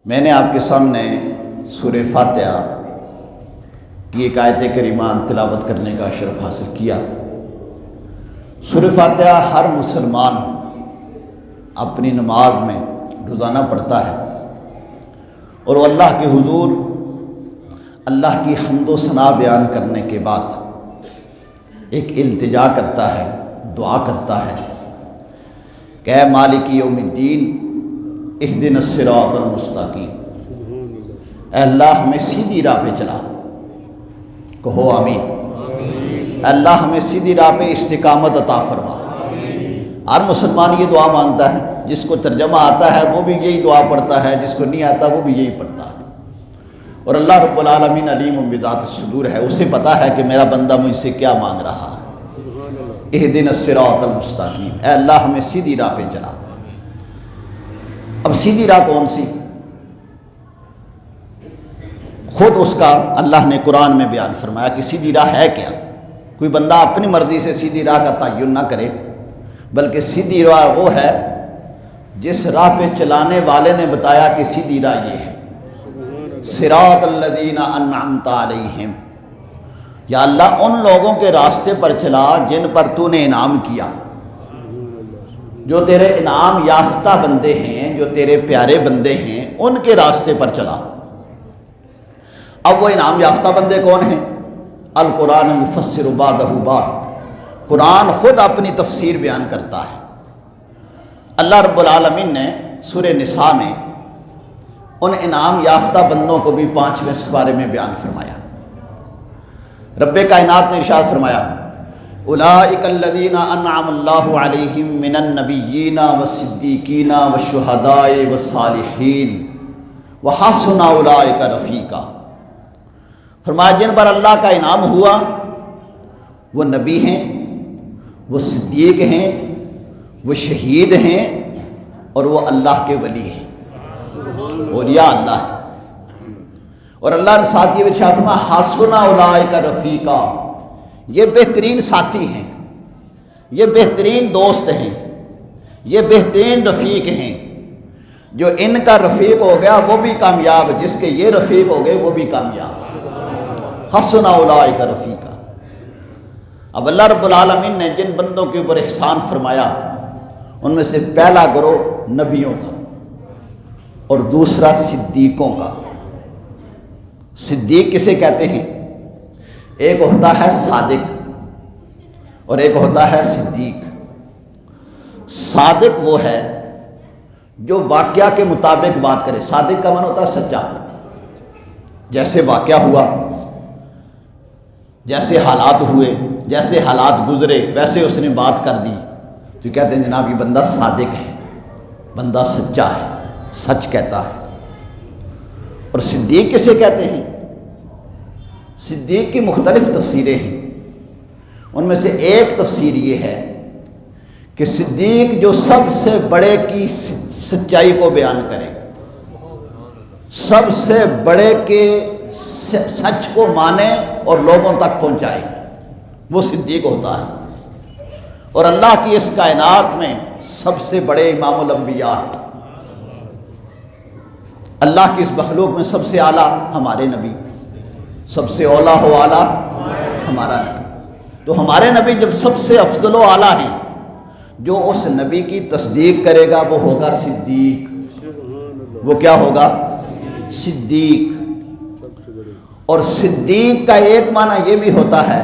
میں نے آپ کے سامنے سورہ فاتحہ کی ایک آیت کریمہ تلاوت کرنے کا شرف حاصل کیا۔ سورہ فاتحہ ہر مسلمان اپنی نماز میں روزانہ پڑھتا ہے اور وہ اللہ کے حضور اللہ کی حمد و ثنا بیان کرنے کے بعد ایک التجا کرتا ہے، دعا کرتا ہے کہ اے مالک یوم الدین اہدنا الصراط المستقیم، اے اللہ ہمیں سیدھی راہ پہ چلا، کہو آمین۔ اے اللہ ہمیں سیدھی راہ پہ استقامت عطا فرما۔ ہر مسلمان یہ دعا مانگتا ہے، جس کو ترجمہ آتا ہے وہ بھی یہی دعا پڑھتا ہے، جس کو نہیں آتا وہ بھی یہی پڑھتا ہے۔ اور اللہ رب العالمین علیم بذات الصدور ہے، اسے پتہ ہے کہ میرا بندہ مجھ سے کیا مانگ رہا ہے۔ اہدنا الصراط المستقیم، اے اللہ ہمیں سیدھی راہ پہ چلا۔ اب سیدھی راہ کون سی؟ خود اس کا اللہ نے قرآن میں بیان فرمایا کہ سیدھی راہ ہے کیا۔ کوئی بندہ اپنی مرضی سے سیدھی راہ کا تعین نہ کرے، بلکہ سیدھی راہ وہ ہے جس راہ پہ چلانے والے نے بتایا کہ سیدھی راہ یہ ہے۔ صراط الذین انعمت علیہم، یا اللہ ان لوگوں کے راستے پر چلا جن پر تو نے انعام کیا، جو تیرے انعام یافتہ بندے ہیں، جو تیرے پیارے بندے ہیں، ان کے راستے پر چلا۔ اب وہ انعام یافتہ بندے کون ہیں؟ القرآن یفسر بعضہ بعض، قرآن خود اپنی تفسیر بیان کرتا ہے۔ اللہ رب العالمین نے سورہ نساء میں ان انعام یافتہ بندوں کو بھی 5ویں سپارے میں بیان فرمایا۔ رب کائنات نے ارشاد فرمایا اولئک الذین انعم اللہ علیہم من النبیین والصدیقین والشہداء والصالحین وحسن اولئک رفیقا۔ فرمایا جن پر اللہ کا انعام ہوا وہ نبی ہیں، وہ صدیق ہیں، وہ شہید ہیں، اور وہ اللہ کے ولی ہیں، اولیاء اللہ ہیں۔ اور اللہ نے ساتھ یہ ارشاد فرمایا حسن اولئک رفیقا، یہ بہترین ساتھی ہیں، یہ بہترین دوست ہیں، یہ بہترین رفیق ہیں۔ جو ان کا رفیق ہو گیا وہ بھی کامیاب، جس کے یہ رفیق ہو گئے وہ بھی کامیاب۔ حسن اولئک رفیقا۔ اب اللہ رب العالمین نے جن بندوں کے اوپر احسان فرمایا ان میں سے پہلا گروہ نبیوں کا اور دوسرا صدیقوں کا۔ صدیق کسے کہتے ہیں؟ ایک ہوتا ہے صادق اور ایک ہوتا ہے صدیق۔ صادق وہ ہے جو واقعہ کے مطابق بات کرے۔ صادق کا معنی ہوتا ہے سچا، جیسے واقعہ ہوا، جیسے حالات ہوئے، جیسے حالات گزرے ویسے اس نے بات کر دی تو کہتے ہیں جناب یہ بندہ صادق ہے، بندہ سچا ہے، سچ کہتا ہے۔ اور صدیق کسے کہتے ہیں؟ صدیق کی مختلف تفسیریں ہیں، ان میں سے ایک تفسیر یہ ہے کہ صدیق جو سب سے بڑے کی سچائی کو بیان کرے، سب سے بڑے کے سچ کو مانے اور لوگوں تک پہنچائے، وہ صدیق ہوتا ہے۔ اور اللہ کی اس کائنات میں سب سے بڑے امام الانبیاء ہیں۔ اللہ کی اس مخلوق میں سب سے اعلیٰ ہمارے نبی، سب سے اولیٰ و اعلیٰ ہمارا نبی۔ تو ہمارے نبی جب سب سے افضل و اعلیٰ ہیں، جو اس نبی کی تصدیق کرے گا وہ ہوگا صدیق۔ وہ کیا ہوگا؟ صدیق۔ اور صدیق کا ایک معنی یہ بھی ہوتا ہے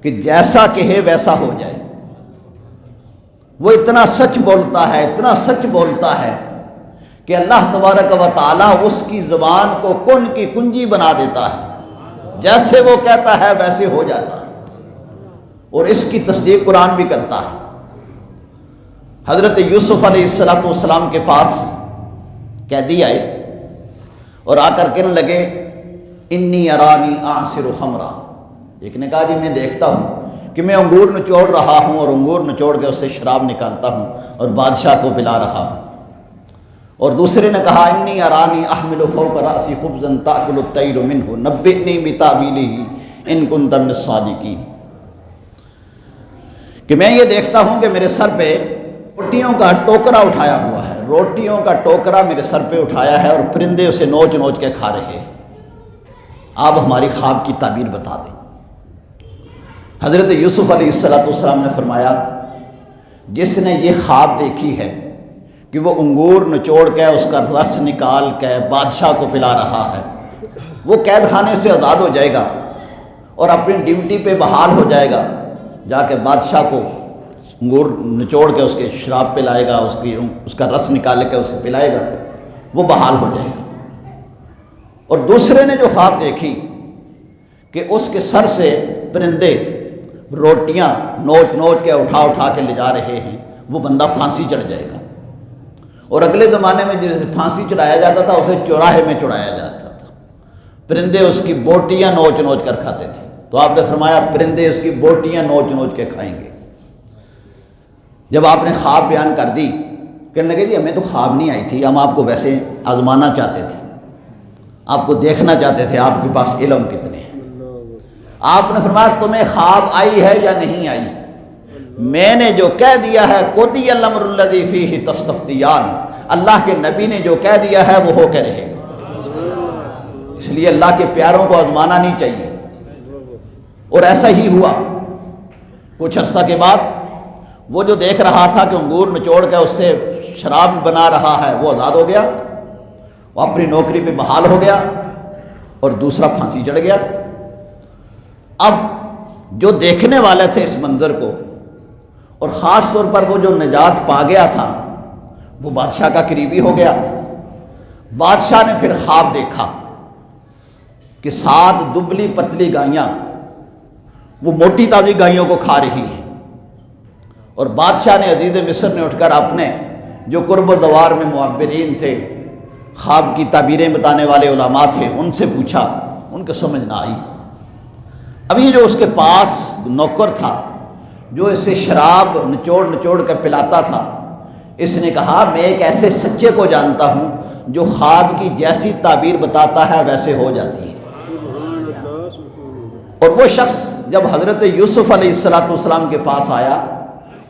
کہ جیسا کہے ویسا ہو جائے۔ وہ اتنا سچ بولتا ہے، اتنا سچ بولتا ہے کہ اللہ تبارک و تعالیٰ اس کی زبان کو کن کی کنجی بنا دیتا ہے، جیسے وہ کہتا ہے ویسے ہو جاتا ہے۔ اور اس کی تصدیق قرآن بھی کرتا ہے۔ حضرت یوسف علیہ السلام کے پاس قیدی آئے اور آ کر کہنے لگے انی ارانی اعصر خمرا۔ ایک نے کہا جی میں دیکھتا ہوں کہ میں انگور نچوڑ رہا ہوں اور انگور نچوڑ کے اس سے شراب نکالتا ہوں اور بادشاہ کو پلا رہا ہوں۔ اور دوسرے نے کہا انی ارانی احمل فوق راسی خبزا تاکل الطیر منہ نبئنی بتاویلہ ان کنت من الصادقین، کہ میں یہ دیکھتا ہوں کہ میرے سر پہ روٹیوں کا ٹوکرا اٹھایا ہوا ہے، روٹیوں کا ٹوکرا میرے سر پہ اٹھایا ہے اور پرندے اسے نوچ نوچ کے کھا رہے ہیں، آپ ہماری خواب کی تعبیر بتا دیں۔ حضرت یوسف علیہ السلام نے فرمایا جس نے یہ خواب دیکھی ہے کہ وہ انگور نچوڑ کے اس کا رس نکال کے بادشاہ کو پلا رہا ہے، وہ قید خانے سے آزاد ہو جائے گا اور اپنی ڈیوٹی پہ بحال ہو جائے گا، جا کے بادشاہ کو انگور نچوڑ کے اس کے شراب پلائے گا، اس کا رس نکال کے اسے پلائے گا، وہ بحال ہو جائے گا۔ اور دوسرے نے جو خواب دیکھی کہ اس کے سر سے پرندے روٹیاں نوچ نوچ کے اٹھا کے لے جا رہے ہیں، وہ بندہ پھانسی چڑھ جائے گا۔ اور اگلے زمانے میں جسے پھانسی چڑھایا جاتا تھا اسے چوراہے میں چڑھایا جاتا تھا، پرندے اس کی بوٹیاں نوچ نوچ کر کھاتے تھے، تو آپ نے فرمایا پرندے اس کی بوٹیاں نوچ نوچ کے کھائیں گے۔ جب آپ نے خواب بیان کر دی، کہنے لگے جی ہمیں تو خواب نہیں آئی تھی، ہم آپ کو ویسے آزمانا چاہتے تھے، آپ کو دیکھنا چاہتے تھے آپ کے پاس علم کتنے ہیں۔ آپ نے فرمایا تمہیں خواب آئی ہے یا نہیں آئی؟ میں نے جو کہہ دیا ہے قضی الامر الذی فیہ تستفتیان، اللہ کے نبی نے جو کہہ دیا ہے وہ ہو کے رہے گا۔ اس لیے اللہ کے پیاروں کو آزمانا نہیں چاہیے، اور ایسا ہی ہوا۔ کچھ عرصہ کے بعد وہ جو دیکھ رہا تھا کہ انگور نچوڑ کے اس سے شراب بنا رہا ہے وہ آزاد ہو گیا، وہ اپنی نوکری پہ بحال ہو گیا، اور دوسرا پھانسی چڑھ گیا۔ اب جو دیکھنے والے تھے اس منظر کو، اور خاص طور پر وہ جو نجات پا گیا تھا، وہ بادشاہ کا قریبی ہو گیا۔ بادشاہ نے پھر خواب دیکھا کہ 7 دبلی پتلی گائیاں وہ موٹی تازی گائیوں کو کھا رہی ہیں، اور بادشاہ نے عزیز مصر نے اٹھ کر اپنے جو قرب و دوار میں معبرین تھے، خواب کی تعبیریں بتانے والے علماء تھے، ان سے پوچھا، ان کو سمجھ نہ آئی۔ اب یہ جو اس کے پاس نوکر تھا جو اسے شراب نچوڑ نچوڑ کر پلاتا تھا، اس نے کہا میں ایک ایسے سچے کو جانتا ہوں جو خواب کی جیسی تعبیر بتاتا ہے ویسے ہو جاتی ہے۔ اور وہ شخص جب حضرت یوسف علیہ السلام کے پاس آیا،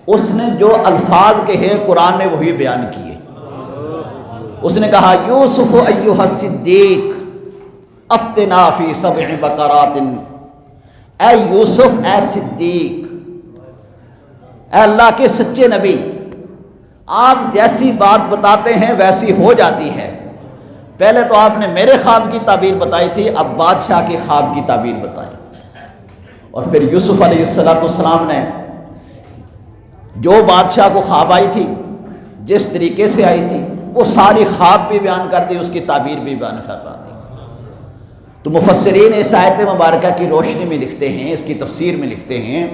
اس نے جو الفاظ کہے قرآن نے وہی بیان کیے۔ اس نے کہا یوسف ایھا الصدیق افتنا فی 7 بقرات، اے یوسف اے صدیق، اے اللہ کے سچے نبی، آپ جیسی بات بتاتے ہیں ویسی ہو جاتی ہے۔ پہلے تو آپ نے میرے خواب کی تعبیر بتائی تھی، اب بادشاہ کے خواب کی تعبیر بتائی۔ اور پھر یوسف علیہ السلام نے جو بادشاہ کو خواب آئی تھی، جس طریقے سے آئی تھی، وہ ساری خواب بھی بیان کر دی، اس کی تعبیر بھی بیان فرما دی۔ تو مفسرین اس آیت مبارکہ کی روشنی میں لکھتے ہیں، اس کی تفسیر میں لکھتے ہیں،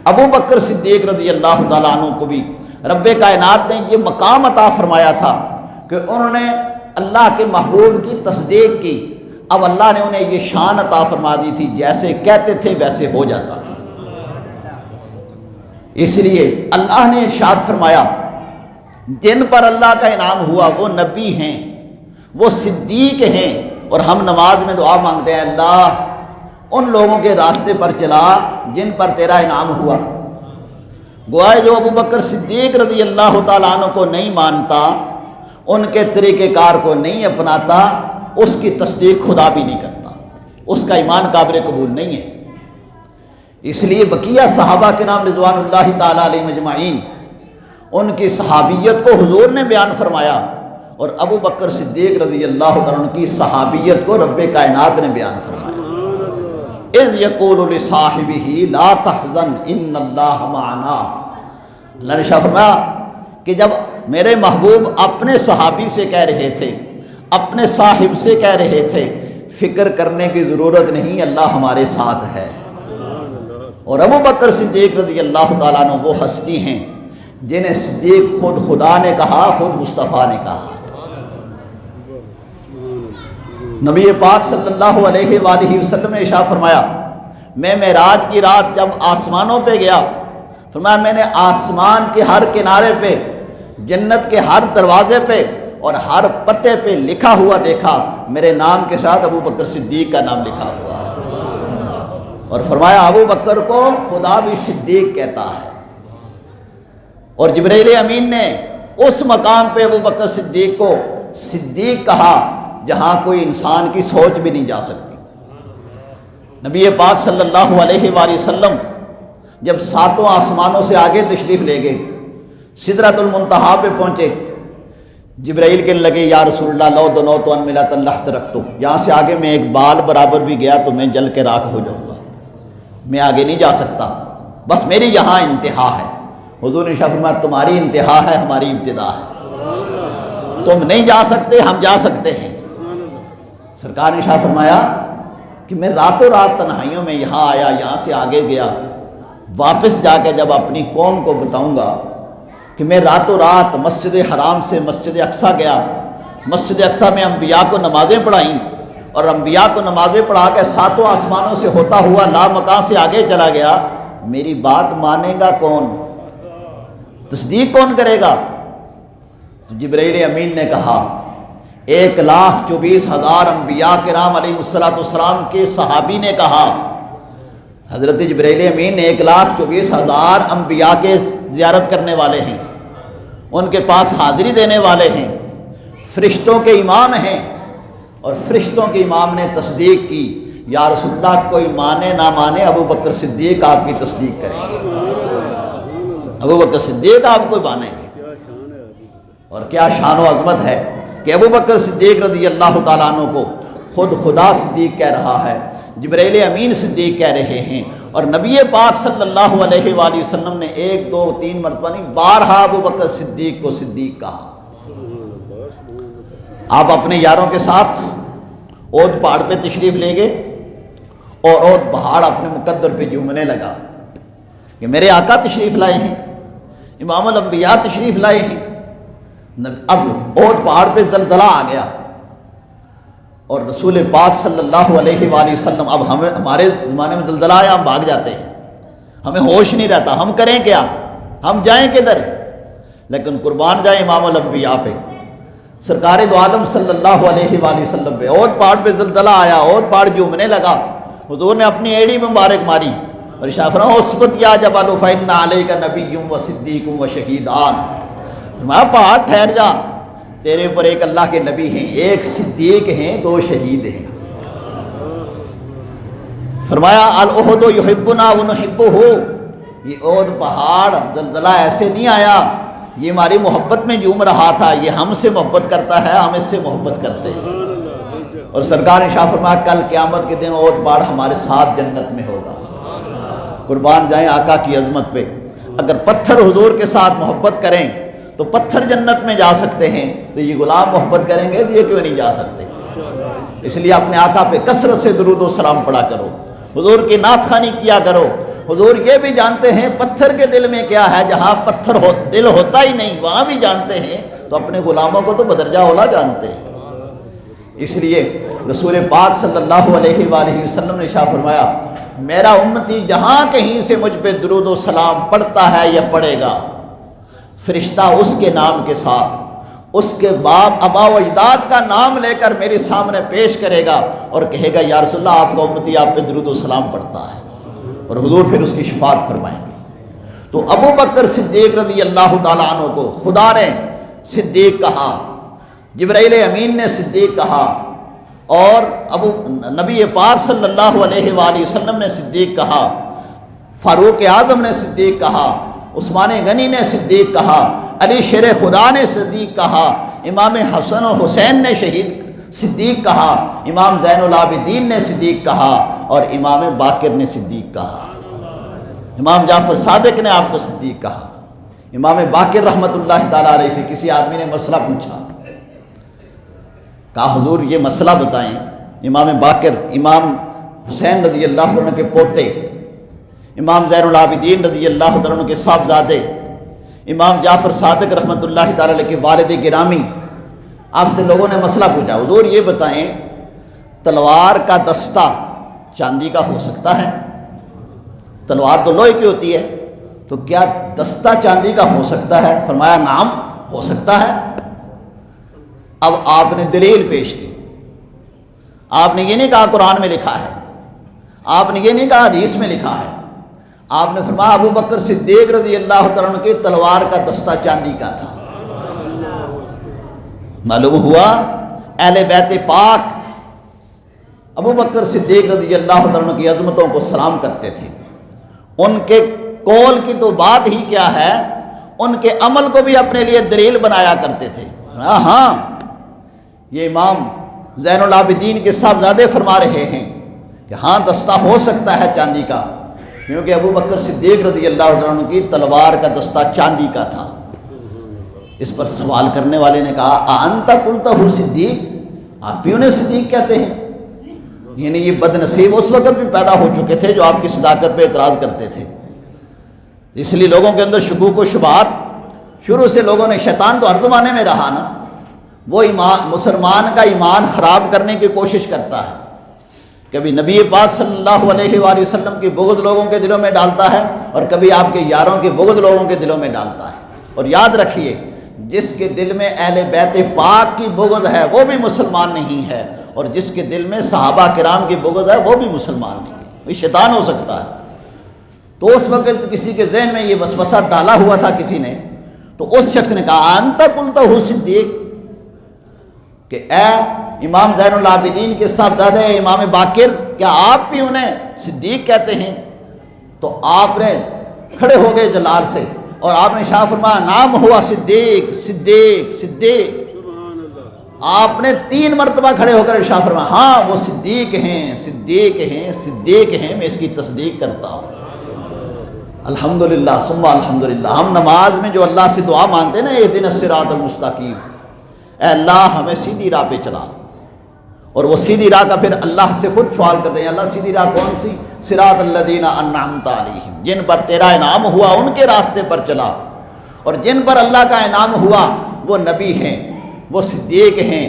ابو بکر صدیق رضی اللہ تعالیٰ عنہ کو بھی رب کائنات نے یہ مقام عطا فرمایا تھا کہ انہوں نے اللہ کے محبوب کی تصدیق کی، اب اللہ نے انہیں یہ شان عطا فرما دی تھی، جیسے کہتے تھے ویسے ہو جاتا تھا۔ اس لیے اللہ نے ارشاد فرمایا جن پر اللہ کا انعام ہوا وہ نبی ہیں، وہ صدیق ہیں، اور ہم نماز میں دعا مانگتے ہیں اللہ ان لوگوں کے راستے پر چلا جن پر تیرا انعام ہوا۔ گویا جو ابو بکر صدیق رضی اللہ تعالیٰ عنہ کو نہیں مانتا، ان کے طریقہ کار کو نہیں اپناتا، اس کی تصدیق خدا بھی نہیں کرتا، اس کا ایمان قابل قبول نہیں ہے۔ اس لیے بقیہ صحابہ کے نام رضوان اللہ تعالیٰ علیہ مجمعین، ان کی صحابیت کو حضور نے بیان فرمایا، اور ابو بکر صدیق رضی اللہ تعالیٰ عنہ کی صحابیت کو رب کائنات نے بیان فرمایا۔ اذ یقول لصاحبہ لا تحزن ان اللہ معنا، اللہ نے شاہ فرمایا کہ جب میرے محبوب اپنے صحابی سے کہہ رہے تھے، اپنے صاحب سے کہہ رہے تھے، فکر کرنے کی ضرورت نہیں، اللہ ہمارے ساتھ ہے۔ اور ابو بکر صدیق رضی اللہ تعالیٰ عنہ وہ ہستی ہیں جنہیں صدیق خود خدا نے کہا، خود مصطفیٰ نے کہا۔ نبی پاک صلی اللہ علیہ وآلہ وسلم نے ارشاد فرمایا میں معراج کی رات جب آسمانوں پہ گیا، فرمایا میں نے آسمان کے ہر کنارے پہ، جنت کے ہر دروازے پہ اور ہر پتے پہ لکھا ہوا دیکھا، میرے نام کے ساتھ ابو بکر صدیق کا نام لکھا ہوا ہے، اور فرمایا ابو بکر کو خدا بھی صدیق کہتا ہے۔ اور جبرائیل امین نے اس مقام پہ ابو بکر صدیق کو صدیق کہا جہاں کوئی انسان کی سوچ بھی نہیں جا سکتی۔ نبی پاک صلی اللہ علیہ وآلہ وسلم جب ساتوں آسمانوں سے آگے تشریف لے گئے، سدرۃ المنتہا پہ پہنچے، جبرائیل کہنے لگے یا رسول اللہ لو دنوت ان ملت اللہ ترکتو، یہاں سے آگے میں ایک بال برابر بھی گیا تو میں جل کے راکھ ہو جاؤں گا، میں آگے نہیں جا سکتا، بس میری یہاں انتہا ہے۔ حضور نے فرمایا تمہاری انتہا ہے، ہماری ابتدا ہے، تم نہیں جا سکتے، ہم جا سکتے ہیں۔ سرکار نے فرمایا کہ میں راتوں رات تنہائیوں میں یہاں آیا، یہاں سے آگے گیا، واپس جا کے جب اپنی قوم کو بتاؤں گا کہ میں راتوں رات مسجد حرام سے مسجد اقصیٰ گیا، مسجد اقصیٰ میں انبیاء کو نمازیں پڑھائیں، اور انبیاء کو نمازیں پڑھا کے ساتوں آسمانوں سے ہوتا ہوا لامکان سے آگے چلا گیا، میری بات مانے گا کون؟ تصدیق کون کرے گا؟ تو جبرائیل امین نے کہا 1,24,000 انبیاء کرام علیہ السلام کے صحابی نے کہا، حضرت جبرائیل امین 1,24,000 انبیاء کے زیارت کرنے والے ہیں، ان کے پاس حاضری دینے والے ہیں، فرشتوں کے امام ہیں، اور فرشتوں کے امام نے تصدیق کی، یا رسول اللہ کوئی مانے نہ مانے ابو بکر صدیق آپ کی تصدیق کریں گے، ابو بکر صدیق آپ کو مانیں گے۔ اور کیا شان و عظمت ہے کہ ابو بکر صدیق رضی اللہ تعالیٰ عنہ کو خود خدا صدیق کہہ رہا ہے، جبرائیل امین صدیق کہہ رہے ہیں، اور نبی پاک صلی اللہ علیہ وآلہ وسلم نے 1 2 3 مرتبہ نہیں، بارہا ابو بکر صدیق کو صدیق کہا۔ آپ اپنے یاروں کے ساتھ اود پہاڑ پہ تشریف لے گئے، اور اود پہاڑ اپنے مقدر پہ جھومنے لگا کہ میرے آقا تشریف لائے ہیں، امام الانبیاء تشریف لائے ہیں۔ اب اود پہاڑ پہ زلزلہ آ گیا، اور رسول پاک صلی اللہ علیہ وآلہ وسلم، اب ہمارے زمانے میں زلزلہ آیا ہم بھاگ جاتے ہیں، ہمیں ہوش نہیں رہتا، ہم کریں کیا، ہم جائیں کدھر؟ لیکن قربان جائیں امام الانبیاء پہ، سرکار دو عالم صلی اللہ علیہ وآلہ وسلم پہ۔ اود پہاڑ پہ زلزلہ آیا، اود پہاڑ جھومنے لگا، حضور نے اپنی ایڑی مبارک ماری اور ارشاد فرمایا اثبت یا جبل فإن علیک نبی و صدیق و شہیدان، فرمایا پہاڑ ٹھہر جا، تیرے اوپر ایک اللہ کے نبی ہیں، ایک صدیق ہیں، 2 شہید ہیں۔ فرمایا الاحد یحبنا ونحبہ، یہ احد پہاڑ زلزلہ ایسے نہیں آیا، یہ ہماری محبت میں جھوم رہا تھا، یہ ہم سے محبت کرتا ہے، ہم اس سے محبت کرتے ہیں۔ اور سرکار نے فرمایا کل قیامت کے دن احد پہاڑ ہمارے ساتھ جنت میں ہوگا۔ قربان جائیں آقا کی عظمت پہ، اگر پتھر حضور کے ساتھ محبت کریں تو پتھر جنت میں جا سکتے ہیں، تو یہ غلام محبت کریں گے تو یہ کیوں نہیں جا سکتے؟ اس لیے اپنے آقا پہ کثرت سے درود و سلام پڑھا کرو، حضور کی نعت خوانی کیا کرو۔ حضور یہ بھی جانتے ہیں پتھر کے دل میں کیا ہے، جہاں پتھر دل ہوتا ہی نہیں وہاں بھی جانتے ہیں، تو اپنے غلاموں کو تو بدرجہ اولا جانتے ہیں۔ اس لیے رسول پاک صلی اللہ علیہ وآلہ وسلم نے فرمایا میرا امتی جہاں کہیں سے مجھ پہ درود و سلام پڑھتا ہے یا پڑھے گا، فرشتہ اس کے نام کے ساتھ اس کے باپ ابا و اجداد کا نام لے کر میرے سامنے پیش کرے گا اور کہے گا یا رسول اللہ آپ کا امتی آپ پہ درود و سلام پڑھتا ہے، اور حضور پھر اس کی شفاعت فرمائیں گے۔ تو ابو بکر صدیق رضی اللہ تعالیٰ عنہ کو خدا نے صدیق کہا، جبرائیل امین نے صدیق کہا، اور نبی پاک صلی اللہ علیہ وآلہ وسلم نے صدیق کہا، فاروق اعظم نے صدیق کہا، عثمان غنی نے صدیق کہا، علی شیر خدا نے صدیق کہا، امام حسن و حسین نے صدیق کہا، امام زین العابدین نے صدیق کہا، اور امام باقر نے صدیق کہا، امام جعفر صادق نے آپ کو صدیق کہا۔ امام باقر رحمۃ اللہ تعالیٰ علیہ سے کسی آدمی نے مسئلہ پوچھا، کہا حضور یہ مسئلہ بتائیں، امام باقر امام حسین رضی اللہ عنہ کے پوتے، امام زین العابدین رضی اللہ عنہ کے صاحبزادے، امام جعفر صادق رحمۃ اللہ تعالیٰ علیہ کے والد گرامی، آپ سے لوگوں نے مسئلہ پوچھا حضور یہ بتائیں تلوار کا دستہ چاندی کا ہو سکتا ہے؟ تلوار تو لوہے کی ہوتی ہے، تو کیا دستہ چاندی کا ہو سکتا ہے؟ فرمایا نعم ہو سکتا ہے۔ اب آپ نے دلیل پیش کی، آپ نے یہ نہیں کہا قرآن میں لکھا ہے، آپ نے یہ نہیں کہا حدیث میں لکھا ہے، آپ نے فرمایا ابو بکر صدیق رضی اللہ تعالیٰ عنہ کی تلوار کا دستہ چاندی کا تھا، معلوم ہوا اہل بیت پاک ابو بکر صدیق رضی اللہ عنہ کی عظمتوں کو سلام کرتے تھے. ان کے قول کی تو بات ہی کیا ہے، ان کے عمل کو بھی اپنے لیے دلیل بنایا کرتے تھے. ہاں یہ امام زین العابدین کے صاحبزادے فرما رہے ہیں کہ ہاں دستہ ہو سکتا ہے چاندی کا، کیونکہ ابو بکر صدیق رضی اللہ عنہ کی تلوار کا دستہ چاندی کا تھا. اس پر سوال کرنے والے نے کہا انت قلتہ صدیق، آپ ہی انہیں صدیق کہتے ہیں؟ یعنی یہ بد نصیب اس وقت بھی پیدا ہو چکے تھے جو آپ کی صداقت پہ اعتراض کرتے تھے. اس لیے لوگوں کے اندر شکوک و شبہات شروع سے لوگوں نے، شیطان تو ہر زمانے میں رہا نا، وہ مسلمان کا ایمان خراب کرنے کی کوشش کرتا ہے. کبھی نبی پاک صلی اللہ علیہ وآلہ وسلم کی بغض لوگوں کے دلوں میں ڈالتا ہے، اور کبھی آپ کے یاروں کی بغض لوگوں کے دلوں میں ڈالتا ہے. اور یاد رکھیے جس کے دل میں اہل بیت پاک کی بغض ہے وہ بھی مسلمان نہیں ہے، اور جس کے دل میں صحابہ کرام کی بغض ہے وہ بھی مسلمان نہیں ہے. وہ شیطان ہو سکتا ہے. تو اس وقت کسی کے ذہن میں یہ وسوسہ ڈالا ہوا تھا کسی نے، تو اس شخص نے کہا انت قلتہ صدیق، کہ اے امام زین العابدین کے صاحبزادے امام باقر، کیا آپ بھی انہیں صدیق کہتے ہیں؟ تو آپ نے کھڑے ہو گئے جلال سے اور آپ نے ارشاد فرمایا نام ہوا صدیق صدیق صدیق. آپ نے 3 مرتبہ کھڑے ہو کر ارشاد فرمایا ہاں وہ صدیق ہیں صدیق ہیں صدیق ہیں، میں اس کی تصدیق کرتا ہوں. الحمدللہ ثم الحمدللہ. ہم نماز میں جو اللہ سے دعا مانگتے ہیں نا، اہدنا الصراط المستقیم، اے اللہ ہمیں سیدھی راہ پہ چلا. اور وہ سیدھی راہ کا پھر اللہ سے خود سوال کرتے ہیں، اللہ سیدھی راہ کون سی؟ صراط الذین انعمت علیہم، جن پر تیرا انعام ہوا ان کے راستے پر چلا. اور جن پر اللہ کا انعام ہوا وہ نبی ہیں، وہ صدیق ہیں،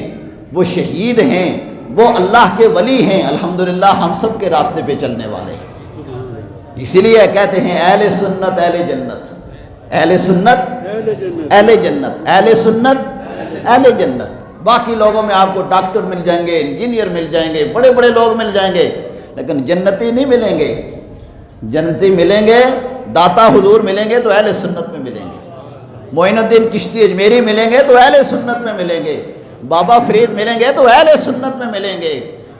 وہ شہید ہیں، وہ اللہ کے ولی ہیں. الحمدللہ ہم سب کے راستے پہ چلنے والے ہیں. اسی لیے کہتے ہیں اہل سنت اہل جنت، اہل سنت اہل جنت، اہل سنت اہل جنت. باقی لوگوں میں آپ کو ڈاکٹر مل جائیں گے، انجینئر مل جائیں گے، بڑے بڑے لوگ مل جائیں گے، لیکن جنتی نہیں ملیں گے. جنتی ملیں گے، داتا حضور ملیں گے تو اہل سنت میں ملیں گے. معین الدین چشتی اجمیری ملیں گے تو اہل سنت میں ملیں گے. بابا فرید ملیں گے تو اہل سنت میں ملیں گے،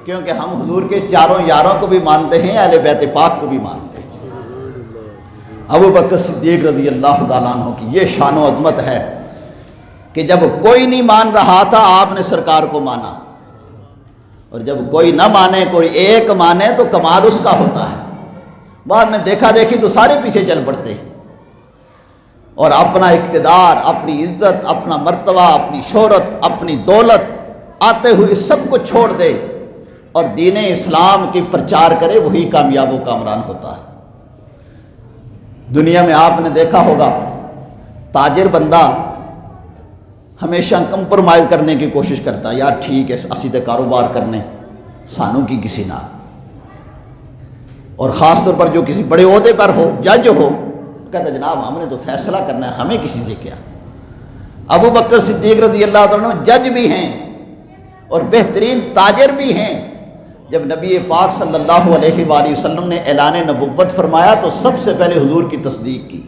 کیونکہ ہم حضور کے چاروں یاروں کو بھی مانتے ہیں، اہل بیت پاک کو بھی مانتے ہیں. ابو بکر صدیق رضی اللہ تعالیٰ عنہ کی یہ شان و عظمت ہے کہ جب کوئی نہیں مان رہا تھا آپ نے سرکار کو مانا، اور جب کوئی نہ مانے، کوئی ایک مانے تو کمال اس کا ہوتا ہے. بعد میں دیکھا دیکھی تو سارے پیچھے چل پڑتے ہیں، اور اپنا اقتدار، اپنی عزت، اپنا مرتبہ، اپنی شہرت، اپنی دولت آتے ہوئے سب کو چھوڑ دے اور دین اسلام کی پرچار کرے، وہی کامیاب و کامران ہوتا ہے. دنیا میں آپ نے دیکھا ہوگا تاجر بندہ ہمیشہ کمپرومائز کرنے کی کوشش کرتا ہے، یار ٹھیک ہے اسی تے کاروبار کرنے سانوں کی کسی نہ. اور خاص طور پر جو کسی بڑے عہدے پر ہو، جج ہو، کہتا جناب ہم نے تو فیصلہ کرنا ہے، ہمیں کسی سے کیا. ابو بکر صدیق رضی اللہ عنہ جج بھی ہیں اور بہترین تاجر بھی ہیں. جب نبی پاک صلی اللہ علیہ وآلہ وسلم نے اعلان نبوت فرمایا تو سب سے پہلے حضور کی تصدیق کی،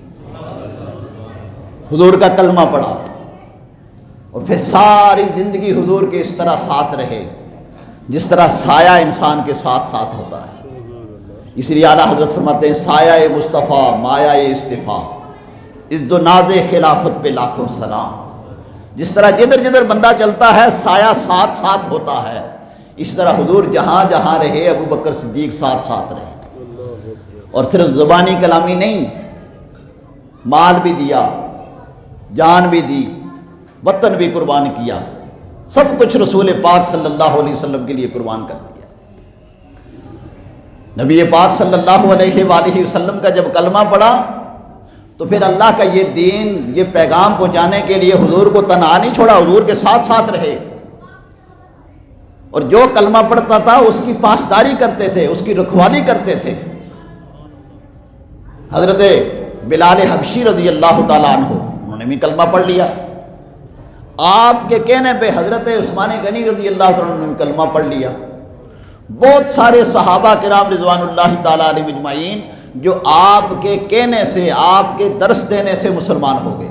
حضور کا کلمہ پڑھا، اور پھر ساری زندگی حضور کے اس طرح ساتھ رہے جس طرح سایہ انسان کے ساتھ ساتھ ہوتا ہے. اس لیے اعلیٰ حضرت فرماتے ہیں سایہ مصطفیٰ مایہ استفا، اس دو ناز خلافت پہ لاکھوں سلام. جس طرح جدھر جدھر بندہ چلتا ہے سایہ ساتھ ساتھ ہوتا ہے، اس طرح حضور جہاں جہاں رہے ابو بکر صدیق ساتھ ساتھ رہے. اور صرف زبانی کلامی نہیں، مال بھی دیا، جان بھی دی، وطن بھی قربان کیا، سب کچھ رسول پاک صلی اللہ علیہ وسلم کے لیے قربان کر دیا. نبی پاک صلی اللہ علیہ وآلہ وسلم کا جب کلمہ پڑھا تو پھر اللہ کا یہ دین، یہ پیغام پہنچانے کے لیے حضور کو تنہا نہیں چھوڑا، حضور کے ساتھ ساتھ رہے. اور جو کلمہ پڑھتا تھا اس کی پاسداری کرتے تھے، اس کی رکھوالی کرتے تھے. حضرت بلال حبشی رضی اللہ تعالیٰ عنہ انہوں نے بھی کلمہ پڑھ لیا. آپ کے کہنے پہ حضرت عثمان غنی رضی اللہ تعالیٰ عنہ نے بھی کلمہ پڑھ لیا. بہت سارے صحابہ کرام رضوان اللہ تعالیٰ علیہ اجمعین جو آپ کے کہنے سے، آپ کے درس دینے سے مسلمان ہو گئے.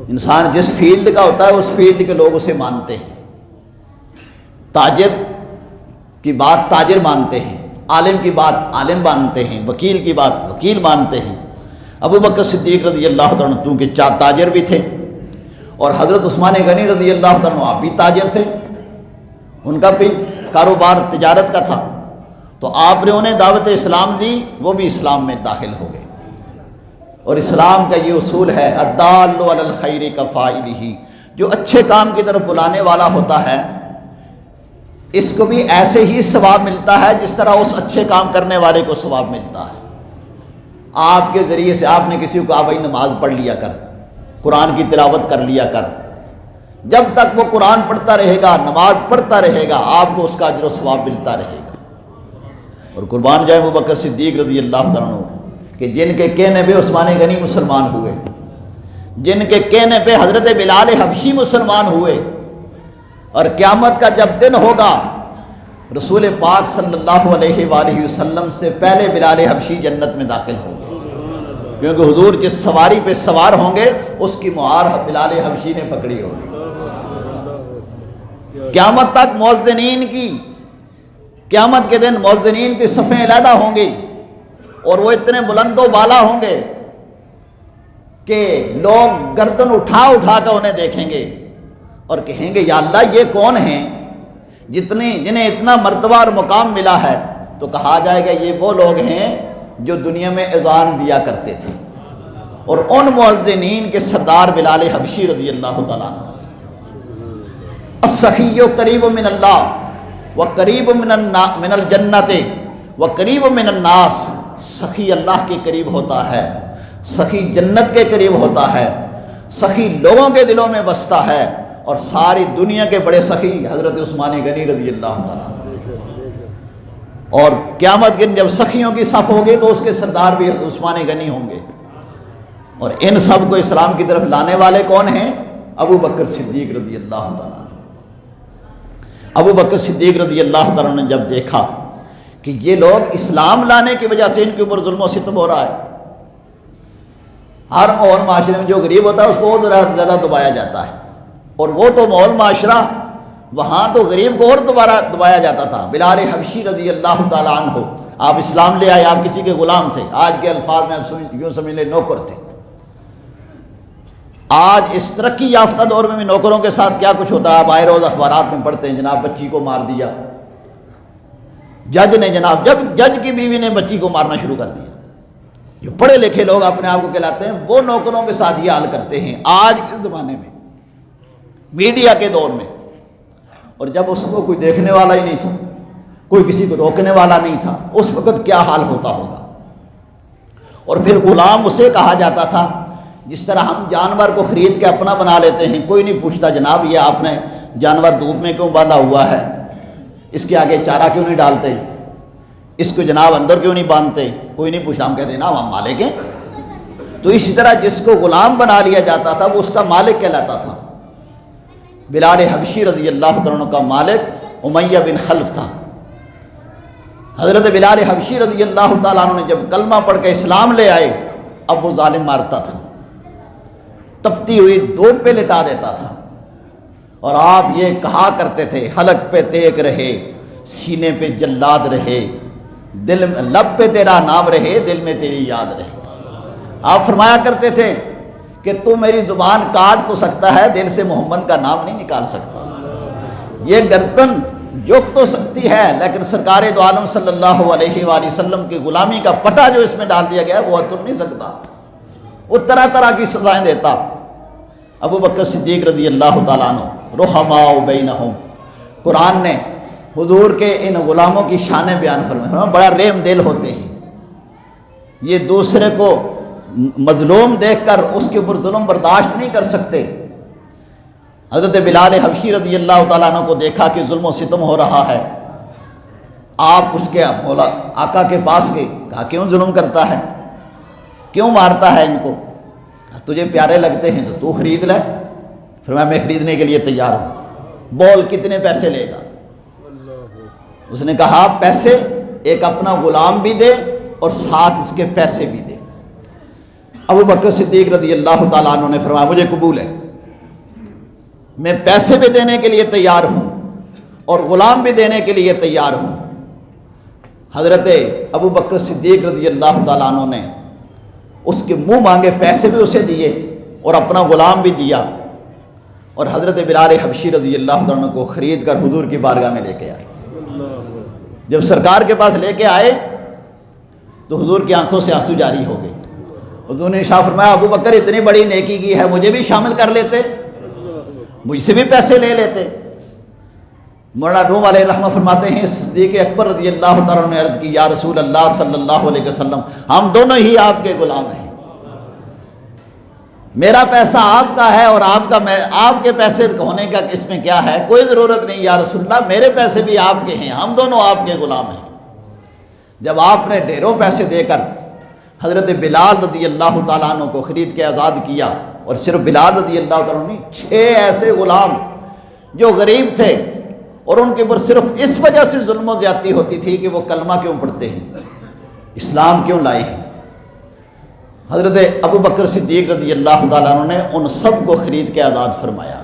انسان جس فیلڈ کا ہوتا ہے اس فیلڈ کے لوگ اسے مانتے ہیں. تاجر کی بات تاجر مانتے ہیں، عالم کی بات عالم مانتے ہیں، وکیل کی بات وکیل مانتے ہیں. ابو بکر صدیق رضی اللہ تعالیٰ عنہ چونکہ تاجر بھی تھے، اور حضرت عثمان غنی رضی اللہ تعالیٰ عنہ آپ بھی تاجر تھے، ان کا بھی کاروبار تجارت کا تھا، تو آپ نے انہیں دعوت اسلام دی، وہ بھی اسلام میں داخل ہو گئے. اور اسلام کا یہ اصول ہے الدال علی الخیر کفاعلہ، جو اچھے کام کی طرف بلانے والا ہوتا ہے اس کو بھی ایسے ہی ثواب ملتا ہے جس طرح اس اچھے کام کرنے والے کو ثواب ملتا ہے. آپ کے ذریعے سے آپ نے کسی کو کہا بھائی نماز پڑھ لیا کر، قرآن کی تلاوت کر لیا کر، جب تک وہ قرآن پڑھتا رہے گا، نماز پڑھتا رہے گا، آپ کو اس کا اجر و ثواب ملتا رہے گا. اور قربان جائے ابو بکر صدیق رضی اللہ تعالیٰ عنہ کہ جن کے کہنے پہ عثمان غنی مسلمان ہوئے، جن کے کہنے پہ حضرت بلال حبشی مسلمان ہوئے، اور قیامت کا جب دن ہوگا رسول پاک صلی اللہ علیہ وآلہ وسلم سے پہلے بلال حبشی جنت میں داخل ہوں گے، کیونکہ حضور جس سواری پہ سوار ہوں گے اس کی مہار بلال حبشی نے پکڑی ہوگی. قیامت تک مؤذنین کی، قیامت کے دن مؤذنین کی صفیں علیحدہ ہوں گی، اور وہ اتنے بلند و بالا ہوں گے کہ لوگ گردن اٹھا اٹھا کر انہیں دیکھیں گے اور کہیں گے یا اللہ یہ کون ہیں جنہیں اتنا مرتبہ اور مقام ملا ہے. تو کہا جائے گا یہ وہ لوگ ہیں جو دنیا میں اذان دیا کرتے تھے، اور ان مؤذنین کے سردار بلال حبشی رضی اللہ تعالیٰ عنہ. السخی قریب من اللہ و قریب من الجنت و قریب من الناس. سخی اللہ کے قریب ہوتا ہے، سخی جنت کے قریب ہوتا ہے، سخی لوگوں کے دلوں میں بستا ہے، اور ساری دنیا کے بڑے سخی حضرت عثمان غنی رضی اللہ تعالیٰ. اور قیامت کے دن جب سخیوں کی صف ہوگی تو اس کے سردار بھی عثمان غنی ہوں گے. اور ان سب کو اسلام کی طرف لانے والے کون ہیں؟ ابو بکر صدیق رضی اللہ تعالیٰ. ابو بکر صدیق رضی اللہ تعالیٰ نے جب دیکھا کہ یہ لوگ اسلام لانے کی وجہ سے ان کے اوپر ظلم و ستم ہو رہا ہے، ہر اور معاشرے میں جو غریب ہوتا ہے اس کو اور زیادہ دبایا جاتا ہے، اور وہ تو مول معاشرہ وہاں تو غریب کو اور دوبارہ دبایا جاتا تھا. بلال حبشی رضی اللہ تعالیٰ عنہ آپ اسلام لے آئے، آپ کسی کے غلام تھے، آج کے الفاظ میں آپ یوں سمجھ لیں نوکر تھے. آج اس ترقی یافتہ دور میں بھی نوکروں کے ساتھ کیا کچھ ہوتا ہے، آپ آئے روز اخبارات میں پڑھتے ہیں جناب بچی کو مار دیا، جج نے جناب جب جج کی بیوی نے بچی کو مارنا شروع کر دیا. جو پڑھے لکھے لوگ اپنے آپ کو کہلاتے ہیں وہ نوکروں کے ساتھ یہ حال کرتے ہیں آج کے زمانے میں، میڈیا کے دور میں. اور جب اس کو کوئی دیکھنے والا ہی نہیں تھا، کوئی کسی کو روکنے والا نہیں تھا، اس وقت کیا حال ہوتا ہوگا. اور پھر غلام اسے کہا جاتا تھا جس طرح ہم جانور کو خرید کے اپنا بنا لیتے ہیں، کوئی نہیں پوچھتا جناب یہ آپ نے جانور دھوپ میں کیوں باندھا ہوا ہے، اس کے آگے چارہ کیوں نہیں ڈالتے، اس کو جناب اندر کیوں نہیں باندھتے، کوئی نہیں پوچھتا. ہم کہتے ہیں نا ہم مالک ہیں. تو اسی طرح جس کو غلام بنا لیا جاتا تھا وہ اس کا مالک کہلاتا تھا. بلال حبشی رضی اللہ تعالیٰ عنہ کا مالک امیہ بن خلف تھا. حضرت بلال حبشی رضی اللہ تعالیٰ عنہ نے جب کلمہ پڑھ کے اسلام لے آئے، اب وہ ظالم مارتا تھا، تپتی ہوئی دودھ پہ لٹا دیتا تھا، اور آپ یہ کہا کرتے تھے حلق پہ تیغ رہے، سینے پہ جلاد رہے، دل لب پہ تیرا نام رہے، دل میں تیری یاد رہے. آپ فرمایا کرتے تھے کہ تو میری زبان کاٹ تو سکتا ہے، دل سے محمد کا نام نہیں نکال سکتا. یہ گردن جھک تو سکتی ہے لیکن سرکار دو عالم صلی اللہ علیہ وآلہ وسلم کی غلامی کا پٹا جو اس میں ڈال دیا گیا ہے وہ اتر نہیں سکتا. وہ طرح طرح کی سزائیں دیتا. ابو بکر صدیق رضی اللہ تعالیٰ عنہ رحماء بینہم، قرآن نے حضور کے ان غلاموں کی شانیں بیان فرمائے، بڑا رحم دل ہوتے ہیں، یہ دوسرے کو مظلوم دیکھ کر اس کے اوپر ظلم برداشت نہیں کر سکتے. حضرت بلال حبشی رضی اللہ تعالیٰ عنہ کو دیکھا کہ ظلم و ستم ہو رہا ہے، آپ اس کے مولا آقا کے پاس گئے، کہا کیوں ظلم کرتا ہے، کیوں مارتا ہے ان کو، تجھے پیارے لگتے ہیں تو خرید لے. فرمایا میں خریدنے کے لیے تیار ہوں، بول کتنے پیسے لے گا. اس نے کہا پیسے ایک اپنا غلام بھی دے اور ساتھ اس کے پیسے بھی دے. ابو بکر صدیق رضی اللہ تعالیٰ عنہ نے فرمایا مجھے قبول ہے، میں پیسے بھی دینے کے لیے تیار ہوں اور غلام بھی دینے کے لیے تیار ہوں۔ حضرت ابو بکر صدیق رضی اللہ تعالیٰ عنہ نے اس کے منہ مانگے پیسے بھی اسے دیے اور اپنا غلام بھی دیا، اور حضرت بلال حبشی رضی اللہ تعالیٰ عنہ کو خرید کر حضور کی بارگاہ میں لے کے آئے۔ جب سرکار کے پاس لے کے آئے تو حضور کی آنکھوں سے آنسو جاری ہو گئے۔ حضور نے ارشاد فرمایا ابو بکر اتنی بڑی نیکی کی ہے، مجھے بھی شامل کر لیتے، مجھ سے بھی پیسے لے لیتے۔ مولانا روم علیہ رحمہ فرماتے ہیں صدیق اکبر رضی اللہ تعالیٰ نے عرض کی یا رسول اللہ صلی اللہ علیہ وسلم ہم دونوں ہی آپ کے غلام ہیں، میرا پیسہ آپ کا ہے اور آپ کے پیسے ہونے کا اس میں کیا ہے، کوئی ضرورت نہیں یا رسول اللہ، میرے پیسے بھی آپ کے ہیں، ہم دونوں آپ کے غلام ہیں۔ جب آپ نے ڈھیروں پیسے دے کر حضرت بلال رضی اللہ تعالیٰ عنہ کو خرید کے آزاد کیا، اور صرف بلال رضی اللہ تعالیٰ عنہ نہیں، 6 ایسے غلام جو غریب تھے اور ان کے اوپر صرف اس وجہ سے ظلم و زیادتی ہوتی تھی کہ وہ کلمہ کیوں پڑھتے ہیں، اسلام کیوں لائے ہیں، حضرت ابو بکر صدیق رضی اللہ تعالیٰ عنہ نے ان سب کو خرید کے آزاد فرمایا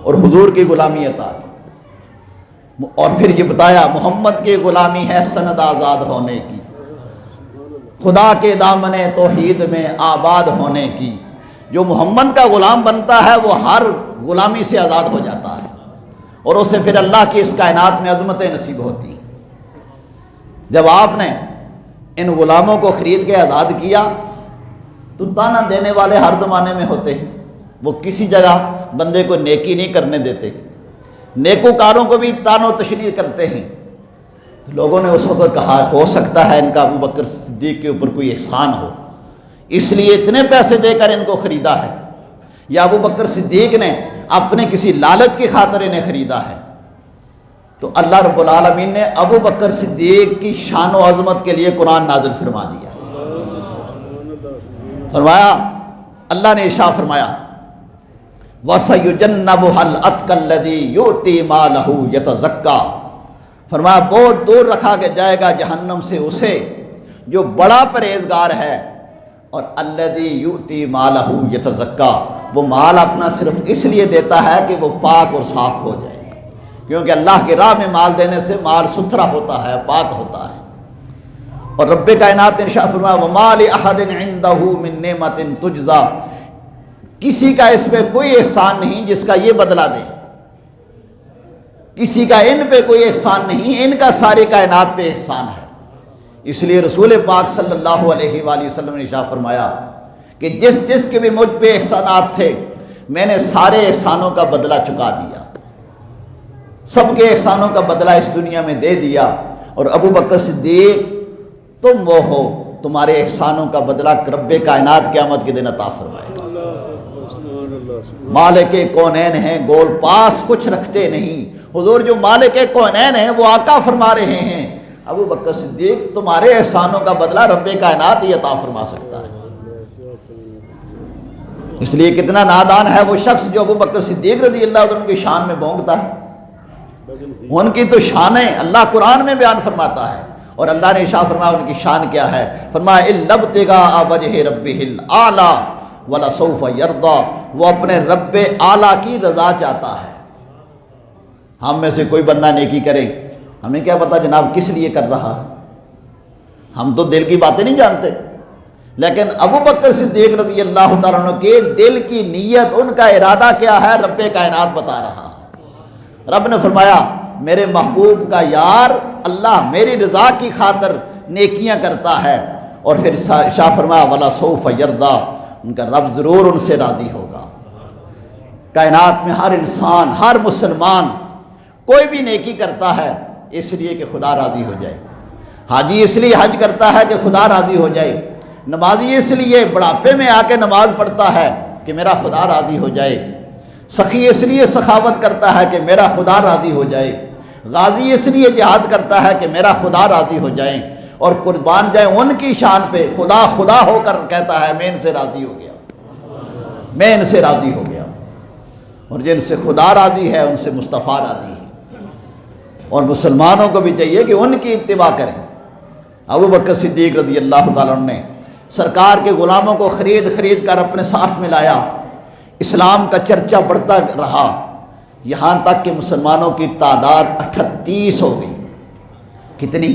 اور حضور کی غلامی عطا کی، اور پھر یہ بتایا محمد کی غلامی ہے سند آزاد ہونے کی، خدا کے دامن توحید میں آباد ہونے کی۔ جو محمد کا غلام بنتا ہے وہ ہر غلامی سے آزاد ہو جاتا ہے اور اسے پھر اللہ کی اس کائنات میں عظمتیں نصیب ہوتی ہیں۔ جب آپ نے ان غلاموں کو خرید کے آزاد کیا تو تانا دینے والے ہر زمانے میں ہوتے ہیں، وہ کسی جگہ بندے کو نیکی نہیں کرنے دیتے، نیکوکاروں کو بھی تان و تشنیع کرتے ہیں۔ تو لوگوں نے اس وقت کہا ہو سکتا ہے ان کا ابو بکر صدیق کے اوپر کوئی احسان ہو، اس لیے اتنے پیسے دے کر ان کو خریدا ہے، یا ابو بکر صدیق نے اپنے کسی لالچ کی خاطر انہیں خریدا ہے۔ تو اللہ رب العالمین نے ابو بکر صدیق کی شان و عظمت کے لیے قرآن نازل فرما دیا، فرمایا اللہ نے ارشاد فرمایا وَسَيُجَنَّبُهَا الْأَتْقَى الَّذِي يُؤْتِي مَالَهُ يَتَزَكَّى، فرمایا بہت دور رکھا کے جائے گا جہنم سے اسے جو بڑا پرہیزگار ہے، اور الَّذِي يُؤْتِي مَالَهُ يَتَزَكَّى، وہ مال اپنا صرف اس لیے دیتا ہے کہ وہ پاک اور صاف ہو جائے، کیونکہ اللہ کی راہ میں مال دینے سے مال ستھرا ہوتا ہے، پاک ہوتا ہے۔ اور رب کائنات نے ارشاد فرمایا وَمَا لِأَحَدٍ عِندَهُ مِن نِعْمَةٍ تُجْزَىٰ، کسی کا اس پہ کوئی احسان نہیں جس کا یہ بدلہ دے، کسی کا ان پہ کوئی احسان نہیں، ان کا ساری کائنات پہ احسان ہے۔ اس لیے رسول پاک صلی اللہ علیہ وآلہ وسلم نے ارشاد فرمایا کہ جس جس کے بھی مجھ پہ احسانات تھے میں نے سارے احسانوں کا بدلہ چکا دیا، سب کے احسانوں کا بدلہ اس دنیا میں دے دیا، اور ابو بکر صدیق تم وہ ہو تمہارے احسانوں کا بدلہ رب کائنات قیامت کے دن عطا فرمائے گا۔ مالک کونین ہیں گول پاس کچھ رکھتے نہیں، حضور جو مالک کونین ہیں وہ آقا فرما رہے ہیں ابو بکر صدیق تمہارے احسانوں کا بدلہ رب کائنات ہی عطا فرما سکتا ہے۔ اس لیے کتنا نادان ہے وہ شخص جو ابو بکر صدیق رضی اللہ عنہ کی شان میں بونکتا ہے، ان کی تو شانیں اللہ قرآن میں بیان فرماتا ہے، اور اللہ نے ارشاد فرمایا ان کی شان کیا ہے، فرمایا اِلَّا ابْتِغَاءَ وَجْهِ رَبِّهِ الْأَعْلَىٰ وَلَسَوْفَ يَرْضَىٰ، وہ اپنے رب اعلیٰ کی رضا چاہتا ہے۔ ہم میں سے کوئی بندہ نیکی کرے، ہمیں کیا پتا جناب کس لیے کر رہا ہے، ہم تو دل کی باتیں نہیں جانتے، لیکن ابو بکر صدیق رضی اللہ تعالیٰ عنہ کے دل کی نیت، ان کا ارادہ کیا ہے رب کائنات بتا رہا ہے۔ رب نے فرمایا میرے محبوب کا یار اللہ میری رضا کی خاطر نیکیاں کرتا ہے، اور پھر شاہ فرمایا وَلَسَوْفَ يَرْضَىٰ، ان کا رب ضرور ان سے راضی ہوگا۔ کائنات میں ہر انسان، ہر مسلمان کوئی بھی نیکی کرتا ہے اس لیے کہ خدا راضی ہو جائے، حاجی اس لیے حج کرتا ہے کہ خدا راضی ہو جائے، نمازی اس لیے بڑھاپے میں آ کے نماز پڑھتا ہے کہ میرا خدا راضی ہو جائے، سخی اس لیے سخاوت کرتا ہے کہ میرا خدا راضی ہو جائے، غازی اس لیے جہاد کرتا ہے کہ میرا خدا راضی ہو جائے، اور قربان جائیں ان کی شان پہ خدا خدا ہو کر کہتا ہے میں ان سے راضی ہو گیا، میں ان سے راضی ہو گیا۔ اور جن سے خدا راضی ہے ان سے مصطفیٰ راضی ہے، اور مسلمانوں کو بھی چاہیے کہ ان کی اتباع کریں۔ ابو بکر صدیق رضی اللہ تعالیٰ عنہ نے سرکار کے غلاموں کو خرید کر اپنے ساتھ میں لایا، اسلام کا چرچا بڑھتا رہا، یہاں تک کہ مسلمانوں کی تعداد 38 ہو گئی۔ کتنی؟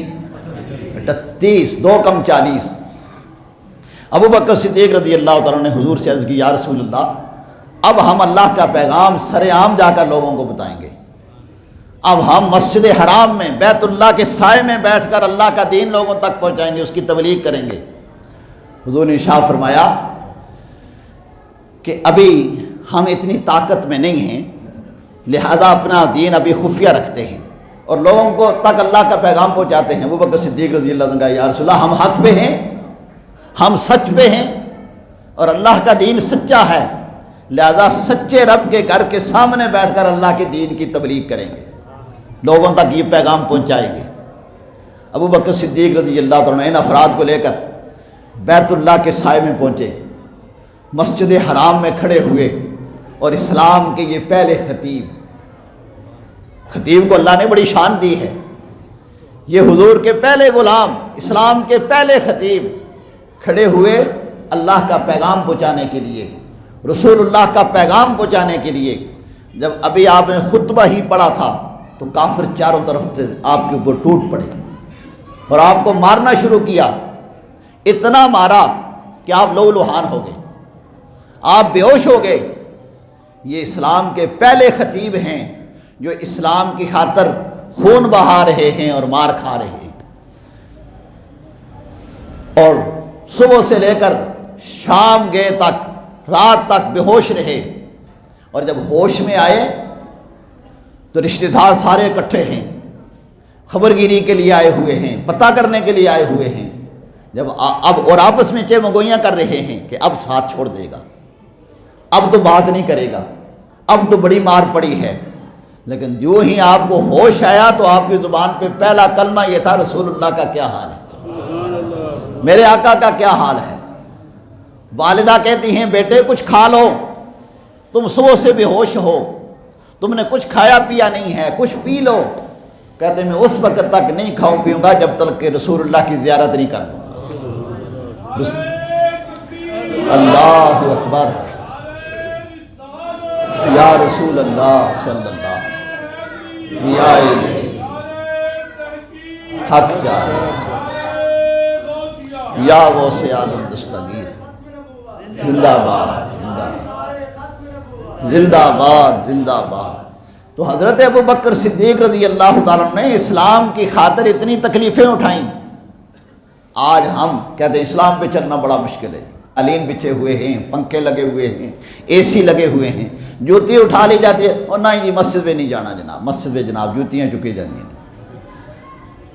38، 2 کم 40۔ ابو بکر صدیق رضی اللہ تعالیٰ نے حضور سے عرض کی، یا رسول اللہ، اب ہم اللہ کا پیغام سر عام جا کر لوگوں کو بتائیں گے، اب ہم مسجد حرام میں بیت اللہ کے سائے میں بیٹھ کر اللہ کا دین لوگوں تک پہنچائیں گے، اس کی تبلیغ کریں گے۔ حضور نے ارشاد فرمایا کہ ابھی ہم اتنی طاقت میں نہیں ہیں، لہذا اپنا دین ابھی خفیہ رکھتے ہیں اور لوگوں کو تک اللہ کا پیغام پہنچاتے ہیں۔ ابو بکر صدیق رضی اللہ عنہ نے کہا، یا رسول اللہ، ہم حق پہ ہیں، ہم سچ پہ ہیں اور اللہ کا دین سچا ہے، لہذا سچے رب کے گھر کے سامنے بیٹھ کر اللہ کے دین کی تبلیغ کریں گے، لوگوں تک یہ پیغام پہنچائیں گے۔ ابو بکر صدیق رضی اللہ عنہ ان افراد کو لے کر بیت اللہ کے سائے میں پہنچے، مسجد حرام میں کھڑے ہوئے، اور اسلام کے یہ پہلے خطیب کو اللہ نے بڑی شان دی ہے، یہ حضور کے پہلے غلام، اسلام کے پہلے خطیب کھڑے ہوئے اللہ کا پیغام پہنچانے کے لیے، رسول اللہ کا پیغام پہنچانے کے لیے۔ جب ابھی آپ نے خطبہ ہی پڑھا تھا تو کافر چاروں طرف سے آپ کے اوپر ٹوٹ پڑے اور آپ کو مارنا شروع کیا، اتنا مارا کہ آپ لہو لہان ہو گئے، آپ بے ہوش ہو گئے۔ یہ اسلام کے پہلے خطیب ہیں جو اسلام کی خاطر خون بہا رہے ہیں اور مار کھا رہے ہیں، اور صبح سے لے کر شام گئے تک، رات تک بے ہوش رہے، اور جب ہوش میں آئے تو رشتہ دار سارے اکٹھے ہیں، خبر گیری کے لیے آئے ہوئے ہیں، پتہ کرنے کے لیے آئے ہوئے ہیں، جب اب اور آپس میں چمگوئیاں کر رہے ہیں کہ اب ساتھ چھوڑ دے گا، اب تو بات نہیں کرے گا، اب تو بڑی مار پڑی ہے۔ لیکن جو ہی آپ کو ہوش آیا تو آپ کی زبان پہ پہلا کلمہ یہ تھا، رسول اللہ کا کیا حال ہے، میرے آقا کا کیا حال ہے۔ والدہ کہتی ہیں، بیٹے کچھ کھا لو، تم صبح سے بے ہوش ہو، تم نے کچھ کھایا پیا نہیں ہے، کچھ پی لو۔ کہتے میں اس وقت تک نہیں کھاؤں پیوں گا جب تک کہ رسول اللہ کی زیارت نہیں کر لوں۔ اللہ اکبر، یا رسول اللہ صلی اللہ، یا الہی حق جا، یا غوث عالم دستگیر، زندہ باد، زندہ باد، زندہ باد۔ تو حضرت ابو بکر صدیق رضی اللہ تعالیٰ نے اسلام کی خاطر اتنی تکلیفیں اٹھائیں۔ آج ہم کہتے ہیں اسلام پہ چلنا بڑا مشکل ہے، علین بچھے ہوئے ہیں، پنکھے لگے ہوئے ہیں، اے سی لگے ہوئے ہیں، جوتی اٹھا لی جاتی ہے، اور نہ جی مسجد میں نہیں جانا جناب، مسجد میں جناب جوتیاں چکی جاتی ہیں۔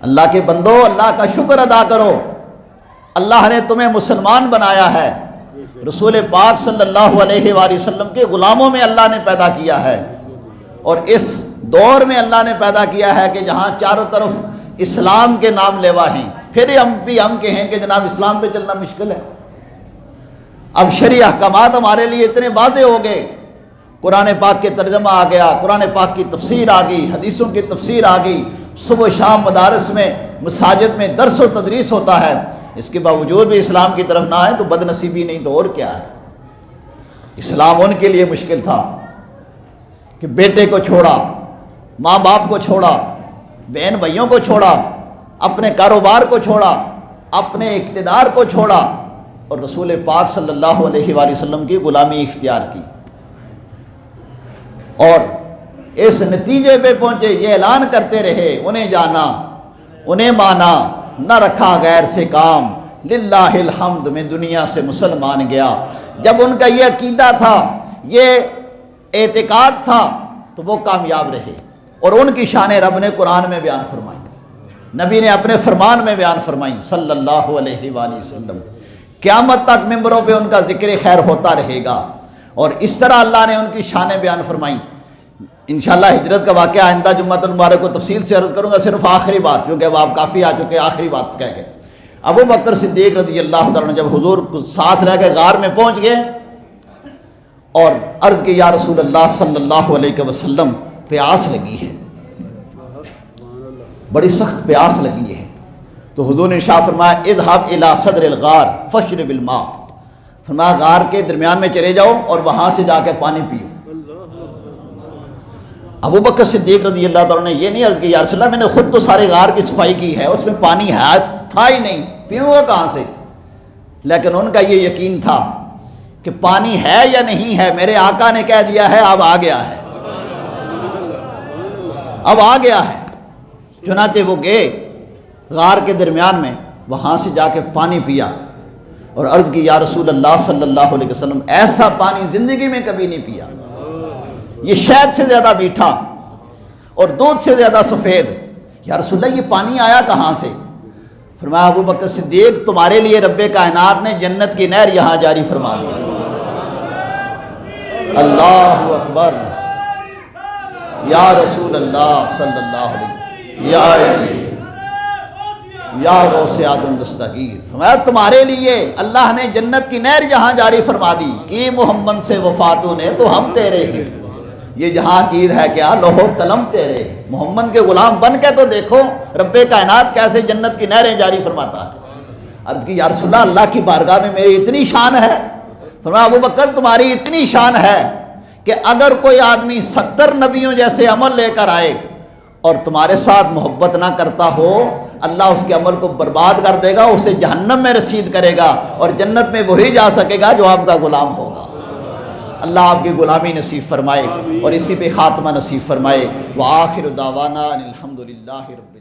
اللہ کے بندو، اللہ کا شکر ادا کرو، اللہ نے تمہیں مسلمان بنایا ہے، رسول پاک صلی اللہ علیہ وآلہ وسلم کے غلاموں میں اللہ نے پیدا کیا ہے، اور اس دور میں اللہ نے پیدا کیا ہے کہ جہاں چاروں طرف اسلام کے نام لیوا ہیں، پھر ہم کہیں کہ جناب اسلام پہ چلنا مشکل ہے۔ اب شرعی احکامات ہمارے لیے اتنے واضح ہو گئے، قرآن پاک کے ترجمہ آ گیا، قرآن پاک کی تفسیر آ گئی، حدیثوں کی تفسیر آ گئی، صبح شام مدارس میں، مساجد میں درس و تدریس ہوتا ہے، اس کے باوجود بھی اسلام کی طرف نہ آئے تو بد نصیبی نہیں تو اور کیا ہے۔ اسلام ان کے لیے مشکل تھا کہ بیٹے کو چھوڑا، ماں باپ کو چھوڑا، بہن بھائیوں کو چھوڑا، اپنے کاروبار کو چھوڑا، اپنے اقتدار کو چھوڑا، اور رسول پاک صلی اللہ علیہ وآلہ وسلم کی غلامی اختیار کی، اور اس نتیجے پہ پہنچے، یہ اعلان کرتے رہے، انہیں جانا، انہیں مانا، نہ رکھا غیر سے کام، للہ الحمد میں دنیا سے مسلمان گیا۔ جب ان کا یہ عقیدہ تھا، یہ اعتقاد تھا، تو وہ کامیاب رہے، اور ان کی شان رب نے قرآن میں بیان فرمائی، نبی نے اپنے فرمان میں بیان فرمائی صلی اللہ علیہ وآلہ وسلم۔ قیامت تک ممبروں پہ ان کا ذکر خیر ہوتا رہے گا، اور اس طرح اللہ نے ان کی شانیں بیان فرمائیں۔ انشاءاللہ ہجرت کا واقعہ آئندہ جمعۃ المبارک کو تفصیل سے عرض کروں گا، صرف آخری بات، کیونکہ اب آپ کافی آ چکے، آخری بات کہہ کے ابو بکر صدیق رضی اللہ تعالیٰ جب حضور کو ساتھ رہ کے غار میں پہنچ گئے اور عرض کی، یا رسول اللہ صلی اللہ علیہ وسلم، پیاس لگی ہے، بڑی سخت پیاس لگی ہے، تو حضور نے ارشاد فرمایا اذهب الى صدر الغار فاشرب الماء، فرمایا غار کے درمیان میں چلے جاؤ اور وہاں سے جا کے پانی پیو۔ ابو بکر صدیق رضی اللہ تعالیٰ نے یہ نہیں عرض کی یا رسول اللہ میں نے خود تو سارے غار کی صفائی کی ہے، اس میں پانی ہے تھا ہی نہیں، پیوں گا کہاں سے؟ لیکن ان کا یہ یقین تھا کہ پانی ہے یا نہیں ہے، میرے آقا نے کہہ دیا ہے اب آ گیا ہے، اب آ گیا ہے۔ چنانچہ وہ گئے غار کے درمیان میں، وہاں سے جا کے پانی پیا اور عرض کی یا رسول اللہ صلی اللہ علیہ وسلم ایسا پانی زندگی میں کبھی نہیں پیا، یہ شہد سے زیادہ میٹھا اور دودھ سے زیادہ سفید۔ یا رسول اللہ یہ پانی آیا کہاں سے؟ فرمایا ابو بکر صدیق تمہارے لیے رب کائنات نے جنت کی نہر یہاں جاری فرما دی تھی۔ اللہ اکبر، یا رسول اللہ صلی اللہ علیہ وسلم، یا علی یا غوث آدم دستگیر، فرمایا تمہارے لیے اللہ نے جنت کی نہر یہاں جاری فرما دی کہ محمد سے وفاتوں نے تو ہم تیرے ہیں۔ یہ جہاں چیز ہے کیا، لوح و قلم تیرے ہیں، محمد کے غلام بن کے تو دیکھو رب کائنات کیسے جنت کی نہریں جاری فرماتا ہے۔ عرض کی یا رسول اللہ اللہ کی بارگاہ میں میری اتنی شان ہے؟ فرمایا ابو بکر تمہاری اتنی شان ہے کہ اگر کوئی آدمی 70 نبیوں جیسے عمل لے کر آئے اور تمہارے ساتھ محبت نہ کرتا ہو، اللہ اس کے عمل کو برباد کر دے گا، اسے جہنم میں رسید کرے گا اور جنت میں وہی جا سکے گا جو آپ کا غلام ہوگا۔ اللہ آپ کی غلامی نصیب فرمائے اور اسی پہ خاتمہ نصیب فرمائے۔ وآخر دعوانا ان الحمد للہ رب